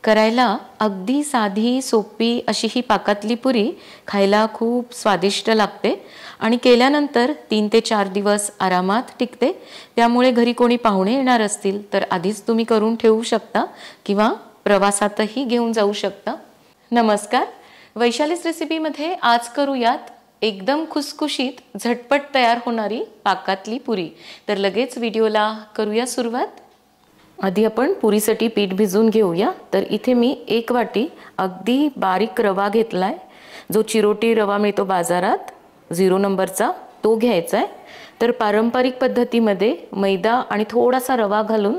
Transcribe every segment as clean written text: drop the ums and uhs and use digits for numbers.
करायला अगदी साधी सोपी अशी ही पाकातली पुरी खायला खूप स्वादिष्ट लागते आणि केल्यानंतर 3 ते 4 दिवस आरामात टिकते। त्यामुळे घरी कोणी पाहुणे येणार असतील तर आधीच तुम्ही करून ठेवू शकता किंवा प्रवासातही घेऊन जाऊ शकता। नमस्कार, वैशालीस रेसिपीमध्ये आज करूयात एकदम खुसखुशीत झटपट तयार होणारी पाकातली पुरी। तर लगेच व्हिडिओला करूया सुरुवात। आधी आपण पुरीसाठी पीठ भिजवून घेऊया। तर इथे मी 1 वाटी अगदी बारीक रवा घेतलाय, जो चिरोटी रवा मिळतो बाजारात 0 नंबरचा, तो घ्यायचा आहे। तर पारंपरिक पद्धतीमध्ये मैदा आणि थोडासा रवा घालून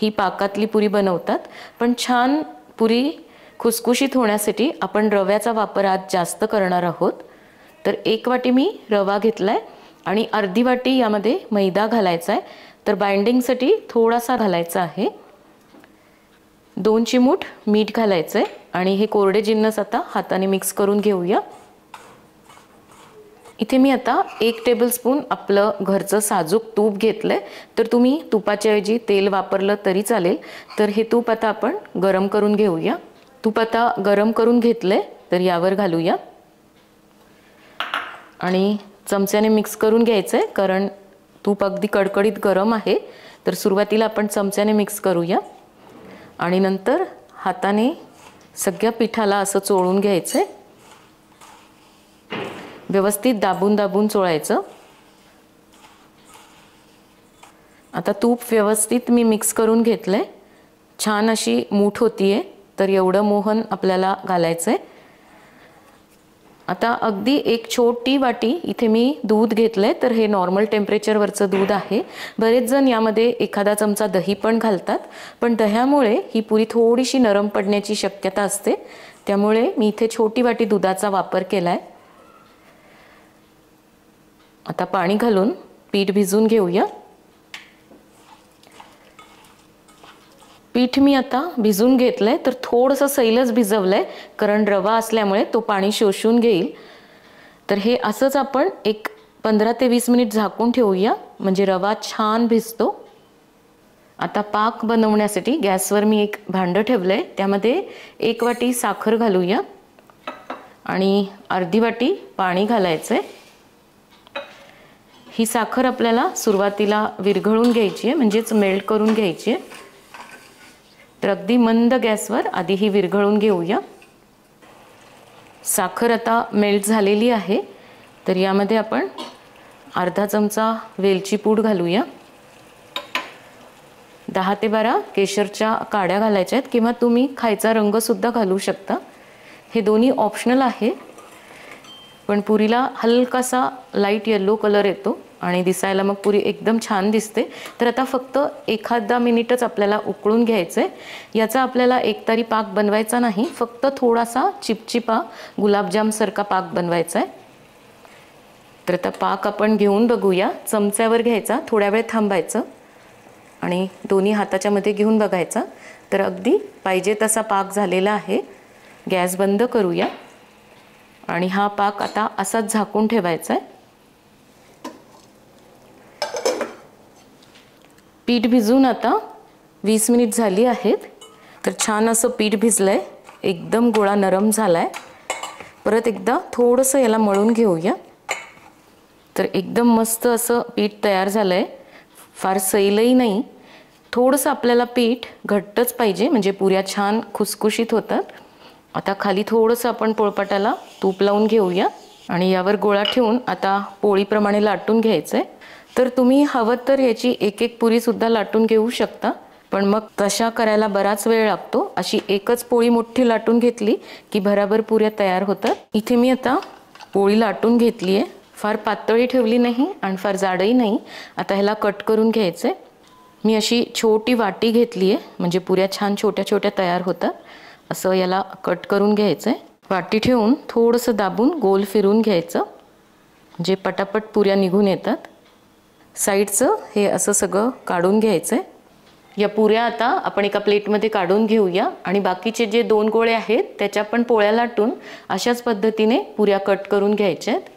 ही पाकातली पुरी बनवतात, पण छान पुरी खुसखुशीत होण्यासाठी आपण रव्याचा वापर आज जास्त करणार आहोत। तर 1 वाटी मी रवा घेतलाय आणि अर्धी वाटी यामध्ये मैदा घालायचा आहे। तर बाइंडिंगसाठी थोडासा घालायचा आहे। 2 चिमूट मीठ घालायचं आहे आणि हे कोरडे जिन्नस आता हाताने मिक्स करून घेऊया। इथे मी आता 1 टेबलस्पून आपलं घरचं साजूक तूप घेतलंय। तर तुम्ही तुपाच्या ऐवजी तेल वापरलं तरी चालेल। तर हे तूप आता आपण गरम करून घेऊया। तूप आता गरम करून घेतलंय, तर यावर घालूया आणि चमच्याने मिक्स करून घ्यायचंय, कारण तूप अगदी कडकडीत गरम आहे। तर सुरुवातीला आपण चमच्याने मिक्स करूया आणि नंतर हाताने सगळ्या पिठाला असं चोळून घ्यायचंय। व्यवस्थित दाबून दाबून चोळायचं। आता तूप व्यवस्थित मी मिक्स करून घेतलंय, छान अशी मूठ होतीये। तर एवढं मोहन आपल्याला घालायचंय। आता अगदी 1 छोटी वाटी इथे मी दूध घेतलंय। तर हे नॉर्मल टेम्परेचरवरचं दूध आहे। बरेच जण यामध्ये एखादा चमचा दही पण घालतात, पण दह्यामुळे ही पुरी थोडीशी नरम पडण्याची शक्यता असते। त्यामुळे मी इथे छोटी वाटी दुधाचा वापर केलाय। आता पाणी घालून पीठ भिजवून घेऊया। पीठ मी आता भिजवून घेतलंय, तर थोडंसं सैलच भिजवलंय, कारण रवा असल्यामुळे तो पाणी शोषून घेईल। तर हे असंच आपण एक 15 ते 20 मिनिट झाकून ठेवूया, म्हणजे रवा छान भिजतो। आता पाक बनवण्यासाठी गॅसवर मी एक भांडं ठेवलंय, त्यामध्ये 1 वाटी साखर घालूया आणि अर्धी वाटी पाणी घालायचंय। ही साखर आपल्याला सुरुवातीला विरघळून घ्यायची आहे, म्हणजेच मेल्ट करून घ्यायची आहे। तर अगदी मंद गॅसवर आधी ही विरघळून घेऊया। साखर आता मेल्ट झालेली आहे। तर यामध्ये आपण अर्धा चमचा वेलची पूड घालूया। 10 ते 12 केशरच्या काड्या घालायच्या आहेत, किंवा तुम्ही खायचा रंग सुद्धा घालू शकता। हे दोन्ही ऑप्शनल आहे, पण पुरीला हलकासा लाईट येलो कलर येतो आणि दिसायला मग पुरी एकदम छान दिसते। तर आता फक्त 1-10 मिनिटच आपल्याला उकळून घ्यायचंय। याचा आपल्याला एकतारी पाक बनवायचा नाही, फक्त थोडासा चिपचिपा गुलाबजाम सारखा पाक बनवायचा आहे। तर आता पाक आपण घेऊन बघूया। चमच्यावर घ्यायचा, थोड्या वेळ थांबायचं आणि दोन्ही हाताच्या मध्ये घेऊन बघायचा। तर अगदी पाहिजे तसा पाक झालेला आहे। गॅस बंद करूया आणि हा पाक आता असाच झाकून ठेवायचा आहे। पीठ भिजून आता 20 मिनिट झाली आहेत। तर छान असं पीठ भिजलंय, एकदम गोळा नरम झालाय। परत एकदा थोडंसं याला मळून घेऊया। तर एकदम मस्त असं पीठ तयार झालंय, फार सैलही नाही। थोडंसं आपल्याला पीठ घट्टच पाहिजे, म्हणजे पुऱ्या छान खुसखुशीत होतात। आता खाली थोडंसं आपण पोळपाटाला तूप लावून घेऊया आणि यावर गोळा ठेवून आता पोळीप्रमाणे लाटून घ्यायचंय। तर तुम्ही हवं तर याची एक पुरी सुद्धा लाटून घेऊ शकता, पण मग तशा करायला बराच वेळ लागतो। अशी एकच पोळी मोठी लाटून घेतली की भराभर पुऱ्या तयार होतात। इथे मी आता पोळी लाटून घेतली आहे, फार पातळी ठेवली नाही आणि फार जाडही नाही। आता ह्याला कट करून घ्यायचंय। मी अशी छोटी वाटी घेतली आहे, म्हणजे पुऱ्या छान छोट्या छोट्या तयार होतात। असं याला कट करून घ्यायचंय। वाटी ठेवून थोडंसं दाबून गोल फिरून घ्यायचं, म्हणजे पटापट पुऱ्या निघून येतात। साईडचं हे असं सगळं काढून घ्यायचंय। या पुऱ्या आता आपण एका प्लेटमध्ये काढून घेऊया आणि बाकीचे जे 2 गोळे आहेत त्याच्या पण पोळ्या लाटून अशाच पद्धतीने पुऱ्या कट करून घ्यायच्या आहेत।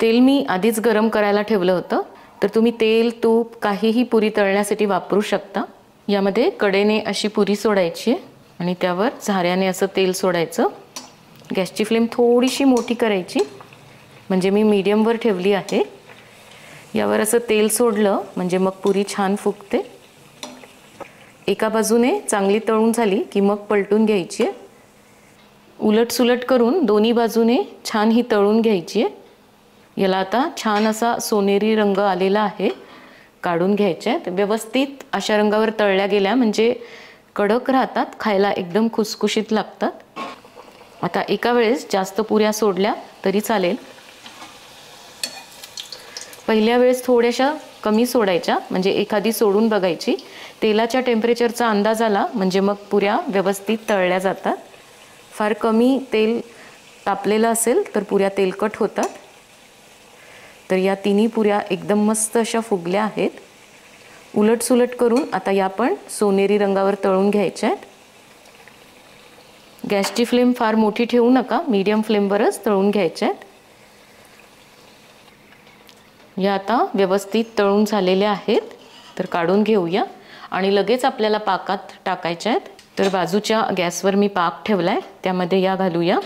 तेल मी आधीच गरम करायला ठेवलं होतं, तर तुम्ही तेल तूप काहीही पुरी तळण्यासाठी वापरू शकता। यामध्ये कडेने अशी पुरी सोडायची आहे आणि त्यावर झाऱ्याने असं तेल सोडायचं। गॅसची फ्लेम थोडीशी मोठी करायची, म्हणजे मी मीडियमवर ठेवली आहे। यावर असं तेल सोडलं म्हणजे मग पुरी छान फुगते। एका बाजूने चांगली तळून झाली की मग पलटून घ्यायची आहे। उलटसुलट करून दोन्ही बाजूने छान ही तळून घ्यायची आहे। याला आता छान असा सोनेरी रंग आलेला आहे, काढून घ्यायचे आहेत। व्यवस्थित अशा रंगावर तळल्या गेल्या म्हणजे कडक राहतात, खायला एकदम खुसखुशीत लागतात। आता एका वेळेस जास्त पुऱ्या सोडल्या तरी चालेल। पहिल्या वेळेस थोड्याशा कमी सोडायच्या, म्हणजे एखादी सोडून बघायची। तेलाच्या टेम्परेचरचा अंदाज आला म्हणजे मग पुऱ्या व्यवस्थित तळल्या जातात। फार कमी तेल तापलेलं असेल तर पुऱ्या तेलकट होतात। तर या तिन्ही पुऱ्या एकदम मस्त अशा फुगल्या आहेत। उलटसुलट करून आता या पण सोनेरी रंगावर तळून घ्यायच्या आहेत। गॅसची फ्लेम फार मोठी ठेवू नका, मीडियम फ्लेमवरच तळून घ्यायच्या आहेत। या आता व्यवस्थित तळून झालेल्या आहेत, तर काढून घेऊया आणि लगेच आपल्याला पाकात टाकायच्या आहेत। तर बाजूच्या गॅसवर मी पाक ठेवलाय, त्यामध्ये या घालूया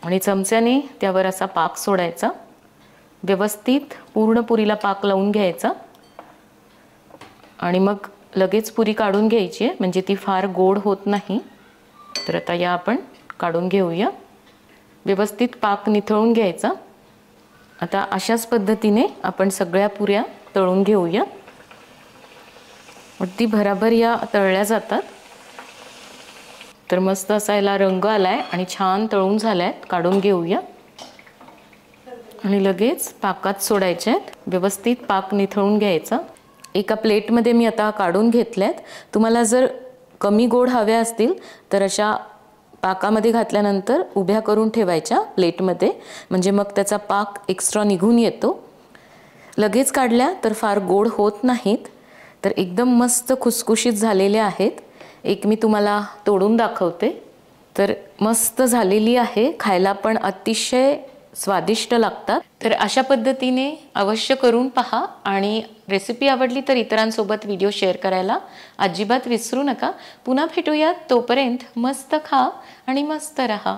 आणि चमच्याने त्यावर असा पाक सोडायचा। व्यवस्थित पूर्ण पुरीला पाक लावून घ्यायचा आणि मग लगेच पुरी काढून घ्यायची आहे, म्हणजे ती फार गोड होत नाही। तर आता या आपण काढून घेऊया। व्यवस्थित पाक निथळून घ्यायचा। आता अशाच पद्धतीने आपण सगळ्या पुऱ्या तळून घेऊया। अगदी भराभर या तळल्या जातात। तर मस्त असा याला रंग आलाय आणि छान तळून झाल्यात, काढून घेऊया आणि लगेच पाकात सोडायचे आहेत। व्यवस्थित पाक निथळून घ्यायचा। एका प्लेटमध्ये मी आता काढून घेतल्यात। तुम्हाला जर कमी गोड हव्या असतील तर अशा पाकामध्ये घातल्यानंतर उभ्या करून ठेवायच्या प्लेटमध्ये, म्हणजे मग त्याचा पाक एक्स्ट्रा निघून येतो। लगेच काढल्या तर फार गोड होत नाहीत, तर एकदम मस्त खुसखुशीत झालेले आहेत। एक मी तुम्हाला तोडून दाखवते। तर मस्त झालेली आहे, खायला पण अतिशय स्वादिष्ट लागतात। तर अशा पद्धतीने अवश्य करून पहा आणि रेसिपी आवडली तर इतरांसोबत व्हिडिओ शेअर करायला अजिबात विसरू नका। पुन्हा भेटूयात, तोपर्यंत मस्त खा आणि मस्त रहा।